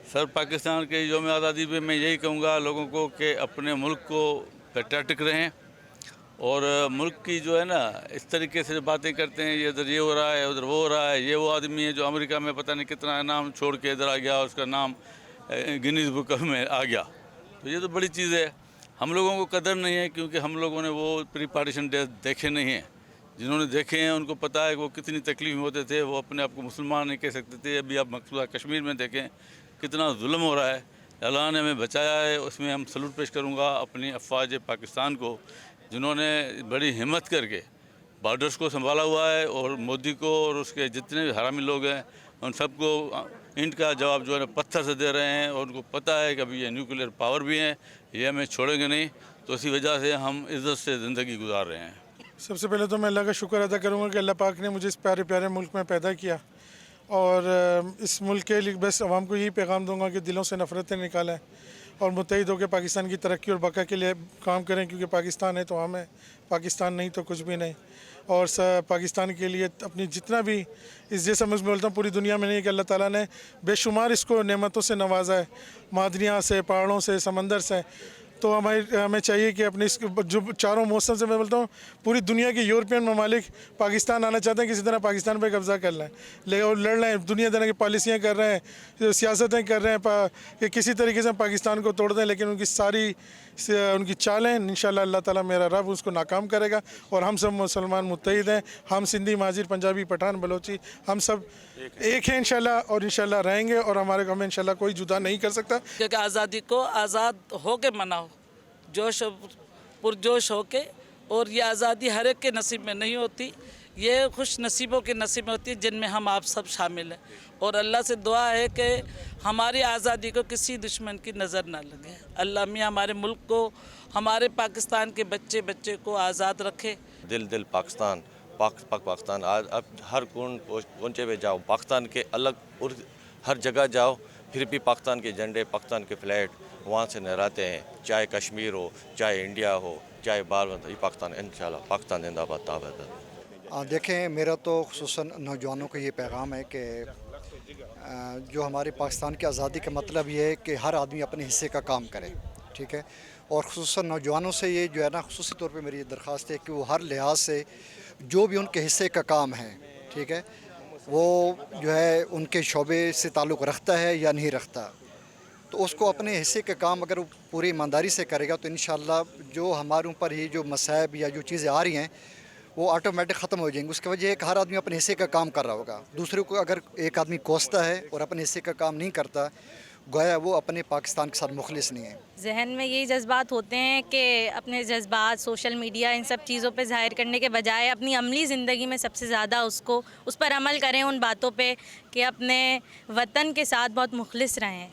Sir, Pakistan के यौम आज़ादी पे मैं यही कहूँगा लोगों को कि अपने मुल्क को पैट्रियाटिक रहें और मुल्क की जो है ना इस तरीके से बातें करते हैं, ये इधर ये हो रहा है, उधर वो हो रहा है, ये वो आदमी है जो अमेरिका में पता नहीं कितना नाम छोड़ के इधर आ गया, उसका नाम गिनीज बुक में आ गया। तो ये तो बड़ी चीज़ है। हम लोगों को कदर नहीं है क्योंकि हम लोगों ने वो प्री पार्टीशन डेज देखे नहीं हैं। जिन्होंने देखे हैं उनको पता है कि वो कितनी तकलीफ में होते थे। वो अपने आप को मुसलमान नहीं कह सकते थे। अभी आप मकसूदा कश्मीर में देखें कितना जुल्म हो रहा है। अल्लाह ने हमें बचाया है, उसमें हम सलूट पेश करूँगा अपनी अफवाज पाकिस्तान को, जिन्होंने बड़ी हिम्मत करके बॉर्डर्स को संभाला हुआ है और मोदी को और उसके जितने भी हरामी लोग हैं उन सबको इनका जवाब जो है ना पत्थर से दे रहे हैं। और उनको पता है कि अभी ये न्यूक्लियर पावर भी हैं, ये हमें छोड़ेंगे नहीं। तो इसी वजह से हम इज़्ज़त से ज़िंदगी गुजार रहे हैं। सबसे पहले तो मैं अल्लाह का शुक्र अदा करूँगा कि अल्लाह पाक ने मुझे इस प्यारे प्यारे मुल्क में पैदा किया और इस मुल्क के लिए बस आवाम को यही पैगाम दूंगा कि दिलों से नफ़रतें निकालें और मुत्तहिद होकर पाकिस्तान की तरक्की और बका के लिए काम करें, क्योंकि पाकिस्तान है तो हम हैं, पाकिस्तान नहीं तो कुछ भी नहीं। और पाकिस्तान के लिए अपनी जितना भी इस जैसा मैं बोलता हूँ पूरी दुनिया में नहीं कि अल्लाह ताला ने बेशुमार इसको नेमतों से नवाजा है, मादनियाँ से, पहाड़ों से, समंदर से। तो हमें चाहिए कि अपने इस जो चारों मौसम से मैं बोलता हूँ पूरी दुनिया के यूरोपियन ममालिक पाकिस्तान आना चाहते हैं, किसी तरह पाकिस्तान पे कब्ज़ा कर लें और लड़ रहे हैं, दुनिया तरह की पॉलिसियाँ कर रहे हैं, सियासतें कर रहे हैं कि किसी तरीके से पाकिस्तान को तोड़ दें। लेकिन उनकी सारी उनकी चालें इंशाल्लाह अल्लाह ताला मेरा रब उसको नाकाम करेगा। और हम सब मुसलमान मुत्तहिद हैं, हम सिंधी, माजिर, पंजाबी, पठान, बलोची, हम सब एक हैं इंशाल्लाह और इंशाल्लाह रहेंगे और हमें इंशाल्लाह कोई जुदा नहीं कर सकता। क्योंकि आज़ादी को आज़ाद हो के मनाओ, जोश पुरजोश हो के। और ये आज़ादी हर एक के नसीब में नहीं होती, ये खुश नसीबों के नसीब में होती है जिनमें हम आप सब शामिल हैं। और अल्लाह से दुआ है कि हमारी आज़ादी को किसी दुश्मन की नज़र ना लगे। अल्लाह मियाँ हमारे मुल्क को, हमारे पाकिस्तान के बच्चे बच्चे को आज़ाद रखे। दिल दिल पाकिस्तान, पाकिस्तान। आज अब हर कोने पे जाओ, पाकिस्तान के अलग और हर जगह जाओ, फिर भी पाकिस्तान के झंडे, पाकिस्तान के फ्लैग वहाँ से लहराते हैं। चाहे कश्मीर हो, चाहे इंडिया हो, चाहे बाहर हो, पाकिस्तान इंशाल्लाह, पाकिस्तान जिंदाबाद ताबत। देखें, मेरा तो खुसूसन नौजवानों को ये पैगाम है कि जो हमारे पाकिस्तान की आज़ादी का मतलब ये है कि हर आदमी अपने हिस्से का काम करे, ठीक है। और खुसूसन नौजवानों से ये जो है ना खुसूसी तौर पे मेरी दरख्वास्त है कि वो हर लिहाज से जो भी उनके हिस्से का काम है, ठीक है, वो जो है उनके शोबे से ताल्लुक़ रखता है या नहीं रखता, तो उसको अपने हिस्से का काम अगर वो पूरी ईमानदारी से करेगा तो इंशाल्लाह जो हमारे ऊपर ही जो मसाइब या जो चीज़ें आ रही हैं वो ऑटोमेटिक ख़त्म हो जाएंगी। उसकी वजह है कि हर आदमी अपने हिस्से का काम कर रहा होगा। दूसरे को अगर एक आदमी कोसता है और अपने हिस्से का काम नहीं करता, गोया वो अपने पाकिस्तान के साथ मुखलिस नहीं है। जहन में यही जज्बात होते हैं कि अपने जज्बात सोशल मीडिया इन सब चीज़ों पे ज़ाहिर करने के बजाय अपनी अमली ज़िंदगी में सबसे ज़्यादा उस पर अमल करें, उन बातों पे कि अपने वतन के साथ बहुत मुखलिस रहें।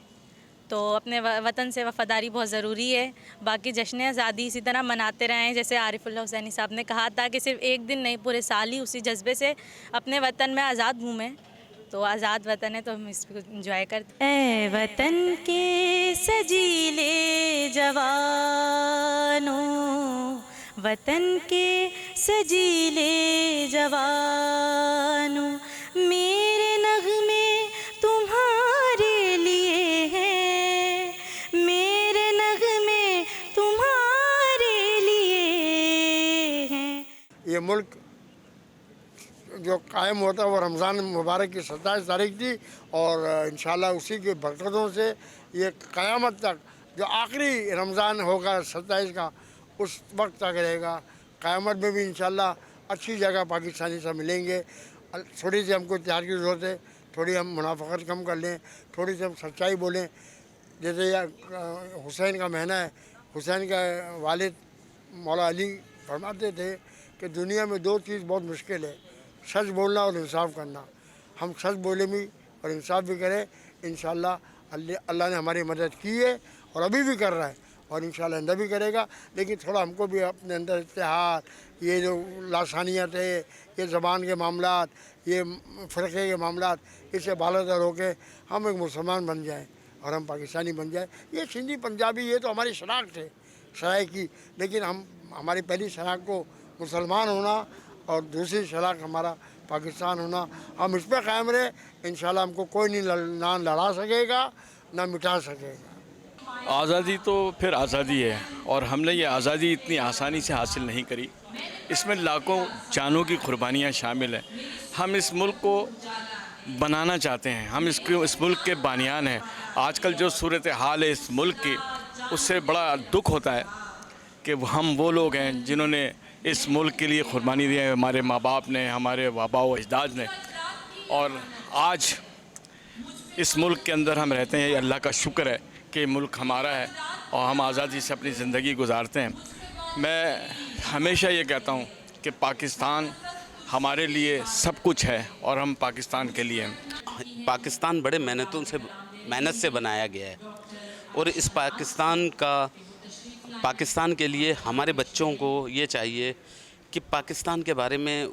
तो अपने वतन से वफ़ादारी बहुत ज़रूरी है। बाकी जश्न आज़ादी इसी तरह मनाते रहें, जैसे आरिफुल्लाह हुसैनी साहब ने कहा था कि सिर्फ एक दिन नहीं पूरे साल ही उसी जज्बे से अपने वतन में आज़ाद घूमें। तो आज़ाद वतन है तो हम इसको इंजॉय करते हैं। ऐ वतन के सजीले जवानों, वतन के सजीले जवानों, मेरे नग़मे तुम्हारे लिए हैं, मेरे नग़मे तुम्हारे लिए हैं। ये मुल्क जो कायम होता है वो रमज़ान मुबारक की 27 तारीख थी और इंशाल्लाह उसी की बरकतों से ये क़यामत तक जो आखिरी रमज़ान होगा 27 का उस वक्त तक रहेगा। क़यामत में भी इंशाल्लाह अच्छी जगह पाकिस्तानी से मिलेंगे। थोड़ी सी हमको तैयार की ज़रूरत है, थोड़ी हम मुनाफ़क़त कम कर लें, थोड़ी सी हम सच्चाई बोलें। जैसे हुसैन का महीना है, हुसैन का वालिद मौला अली फरमाते थे कि दुनिया में दो चीज़ बहुत मुश्किल है, सच बोलना और इंसाफ करना। हम सच बोले भी और इंसाफ भी करें। इंशाल्लाह अल्लाह ने हमारी मदद की है और अभी भी कर रहा है और इंशाल्लाह अंदर भी करेगा। लेकिन थोड़ा हमको भी अपने अंदर इत्तेहाद, ये जो लासानियत है, ये ज़बान के मामलात, ये फ़िरक़े के मामलात, इससे बालातर होकर हम एक मुसलमान बन जाएँ और हम पाकिस्तानी बन जाए। ये सिंधी पंजाबी ये तो हमारी शनाख्त है शराय की, लेकिन हमारी पहली शनाख्त को मुसलमान होना और दूसरी शनाख्त हमारा पाकिस्तान होना, हम इस पर कायम रहे। इंशाल्लाह हमको कोई नहीं ना लड़ा सकेगा, ना मिटा सकेगा। आज़ादी तो फिर आज़ादी है, और हमने ये आज़ादी इतनी आसानी से हासिल नहीं करी। इसमें लाखों जानों की कुर्बानियाँ शामिल हैं। हम इस मुल्क को बनाना चाहते हैं, हम इस मुल्क के बानियान हैं। आजकल जो सूरत हाल है इस मुल्क की, उससे बड़ा दुख होता है कि हम वो लोग हैं जिन्होंने इस मुल्क के लिए कुर्बानी दी है, हमारे माँ बाप ने, हमारे आबा व अजदाद ने, और आज इस मुल्क के अंदर हम रहते हैं। ये अल्लाह का शुक्र है कि मुल्क हमारा है और हम आज़ादी से अपनी ज़िंदगी गुजारते हैं। मैं हमेशा ये कहता हूँ कि पाकिस्तान हमारे लिए सब कुछ है और हम पाकिस्तान के लिए हैं। पाकिस्तान बड़े मेहनत से बनाया गया है, और इस पाकिस्तान के लिए हमारे बच्चों को ये चाहिए कि पाकिस्तान के बारे में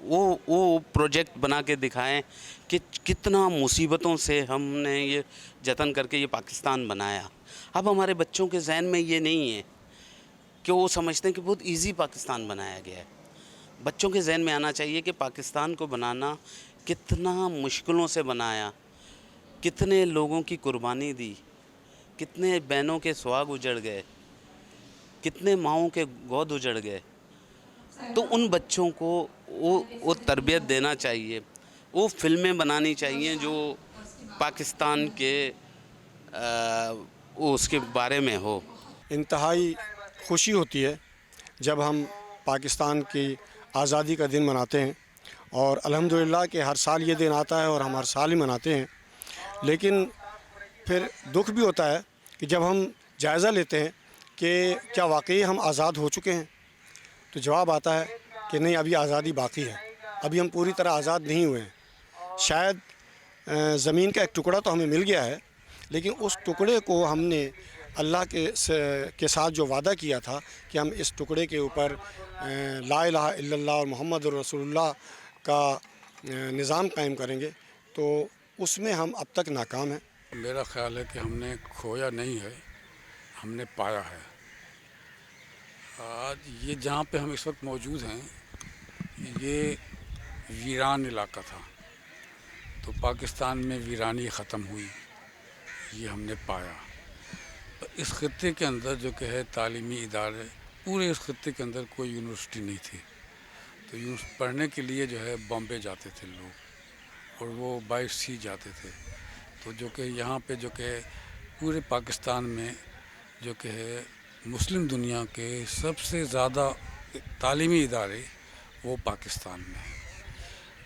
वो प्रोजेक्ट बना के दिखाएं कि कितना मुसीबतों से हमने ये जतन करके ये पाकिस्तान बनाया। अब हमारे बच्चों के जहन में ये नहीं है कि वो समझते हैं कि बहुत इजी पाकिस्तान बनाया गया है। बच्चों के जहन में आना चाहिए कि पाकिस्तान को बनाना कितना मुश्किलों से बनाया, कितने लोगों की कुर्बानी दी, कितने बहनों के सुहाग उजड़ गए, कितने माँओं के गोद उजड़ गए। तो उन बच्चों को वो तरबियत देना चाहिए, वो फिल्में बनानी चाहिए जो पाकिस्तान के उसके बारे में हो। इंतहाई खुशी होती है जब हम पाकिस्तान की आज़ादी का दिन मनाते हैं, और अल्हम्दुलिल्लाह कि हर साल ये दिन आता है और हम हर साल ही मनाते हैं। लेकिन फिर दुख भी होता है कि जब हम जायज़ा लेते हैं कि क्या वाकई हम आज़ाद हो चुके हैं, तो जवाब आता है कि नहीं, अभी आज़ादी बाकी है, अभी हम पूरी तरह आज़ाद नहीं हुए हैं। शायद ज़मीन का एक टुकड़ा तो हमें मिल गया है, लेकिन उस टुकड़े को हमने अल्लाह के साथ जो वादा किया था कि हम इस टुकड़े के ऊपर ला इलाहा इल्लल्लाह और मोहम्मद रसूलुल्लाह का निज़ाम कायम करेंगे, तो उसमें हम अब तक नाकाम हैं। मेरा ख़्याल है कि हमने खोया नहीं है, हमने पाया है। आज ये जहाँ पे हम इस वक्त मौजूद हैं, ये वीरान इलाका था, तो पाकिस्तान में वीरानी ख़त्म हुई, ये हमने पाया। इस खत्ते के अंदर जो कि है तालीमी इदारे, पूरे इस खत्ते के अंदर कोई यूनिवर्सिटी नहीं थी, तो पढ़ने के लिए जो है बॉम्बे जाते थे लोग, और वो 22 जाते थे। तो जो कि यहाँ पे जो कि पूरे पाकिस्तान में जो कि है मुस्लिम दुनिया के सबसे ज़्यादा तालीमी इदारे वो पाकिस्तान में हैं।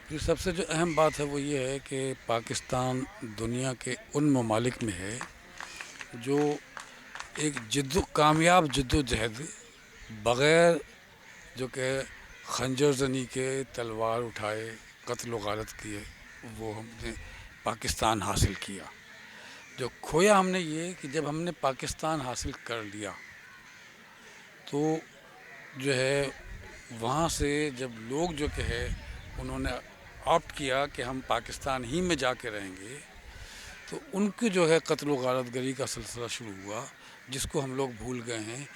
फिर सबसे जो अहम बात है वो ये है कि पाकिस्तान दुनिया के उन ममालिक में है जो एक कामयाब जद्दोजहद बग़ैर जो कि खंजर जनी के, तलवार उठाए, कत्ल व गारत किए, वो हमने पाकिस्तान हासिल किया। जो खोया हमने ये कि जब हमने पाकिस्तान हासिल कर लिया, तो जो है वहाँ से जब लोग जो कि है उन्होंने ऑप्ट किया कि हम पाकिस्तान ही में जाके रहेंगे, तो उनकी जो है कत्ल व गारत गरी का सिलसिला शुरू हुआ, जिसको हम लोग भूल गए हैं।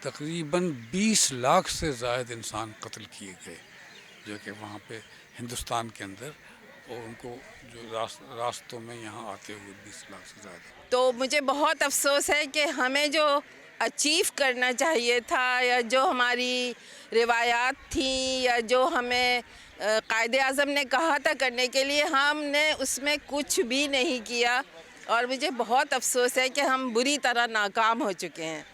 तकरीबन 20 लाख से ज़ायद इंसान कत्ल किए गए जो कि वहाँ पे हिंदुस्तान के अंदर, और उनको जो रास्तों में यहाँ आते हुए 20 लाख से ज़्यादा। तो मुझे बहुत अफसोस है कि हमें जो अचीव करना चाहिए था, या जो हमारी रिवायात थी, या जो हमें कायदे आज़म ने कहा था करने के लिए, हमने उसमें कुछ भी नहीं किया, और मुझे बहुत अफसोस है कि हम बुरी तरह नाकाम हो चुके हैं।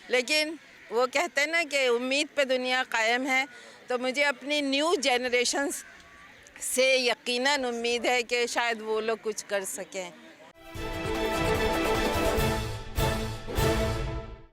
लेकिन वो कहते हैं ना कि उम्मीद पे दुनिया कायम है, तो मुझे अपनी न्यू जनरेशन से यकीनन उम्मीद है कि शायद वो लोग कुछ कर सकें।